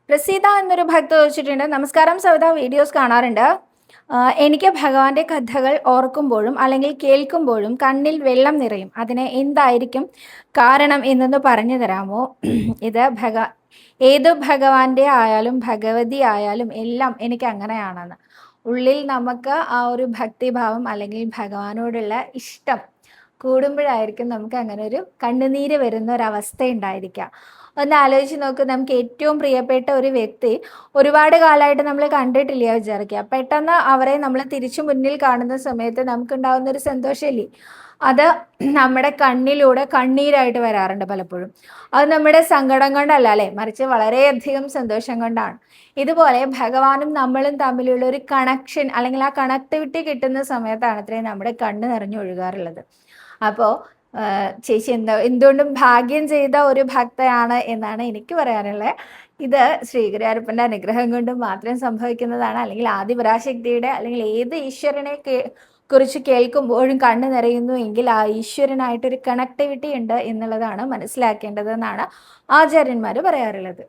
പ്രസീത എന്നൊരു ഭക്ത ചോദിച്ചിട്ടുണ്ട്, നമസ്കാരം സവിത, വീഡിയോസ് കാണാറുണ്ട്. എനിക്ക് ഭഗവാന്റെ കഥകൾ ഓർക്കുമ്പോഴും അല്ലെങ്കിൽ കേൾക്കുമ്പോഴും കണ്ണിൽ വെള്ളം നിറയും. അതിന് എന്തായിരിക്കും കാരണം എന്നൊന്ന് പറഞ്ഞു തരാമോ? ഇത് ഏത് ഭഗവാന്റെ ആയാലും ഭഗവതി ആയാലും എല്ലാം എനിക്ക് അങ്ങനെയാണെന്ന്. ഉള്ളിൽ നമുക്ക് ആ ഒരു ഭക്തിഭാവം അല്ലെങ്കിൽ ഭഗവാനോടുള്ള ഇഷ്ടം കൂടുമ്പോഴായിരിക്കും നമുക്ക് അങ്ങനെ ഒരു കണ്ണുനീര് വരുന്ന ഒരവസ്ഥ ഉണ്ടായിരിക്കുക. ഒന്ന് ആലോചിച്ച് നോക്ക്, നമുക്ക് ഏറ്റവും പ്രിയപ്പെട്ട ഒരു വ്യക്തി ഒരുപാട് കാലമായിട്ട് നമ്മൾ കണ്ടിട്ടില്ല വിചാരിക്കുക. പെട്ടെന്ന് അവരെ നമ്മൾ തിരിച്ചു മുന്നിൽ കാണുന്ന സമയത്ത് നമുക്കുണ്ടാകുന്ന ഒരു സന്തോഷമില്ലേ, അത് നമ്മുടെ കണ്ണിലൂടെ കണ്ണീരായിട്ട് വരാറുണ്ട് പലപ്പോഴും. അത് നമ്മുടെ സങ്കടം കൊണ്ടല്ല അല്ലേ, മറിച്ച് വളരെയധികം സന്തോഷം കൊണ്ടാണ്. ഇതുപോലെ ഭഗവാനും നമ്മളും തമ്മിലുള്ള ഒരു കണക്ഷൻ അല്ലെങ്കിൽ ആ കണക്ടിവിറ്റി കിട്ടുന്ന സമയത്താണ് ഇത്രയും നമ്മുടെ കണ്ണ് നിറഞ്ഞൊഴുകാറുള്ളത്. അപ്പോൾ ചേച്ചി എന്തുകൊണ്ടും ഭാഗ്യം ചെയ്ത ഒരു ഭക്തയാണ് എന്നാണ് എനിക്ക് പറയാനുള്ളത്. ഇത് ശ്രീഗുരുവായൂരപ്പൻ്റെ അനുഗ്രഹം കൊണ്ട് മാത്രം സംഭവിക്കുന്നതാണ്. അല്ലെങ്കിൽ ആദിപരാശക്തിയുടെ അല്ലെങ്കിൽ ഏത് ഈശ്വരനെ കുറിച്ച് കേൾക്കുമ്പോഴും കണ്ണ് നിറയുന്നു എങ്കിൽ ആ ഈശ്വരനായിട്ടൊരു കണക്ടിവിറ്റി ഉണ്ട് എന്നുള്ളതാണ് മനസ്സിലാക്കേണ്ടതെന്നാണ് ആചാര്യന്മാർ പറയാറുള്ളത്.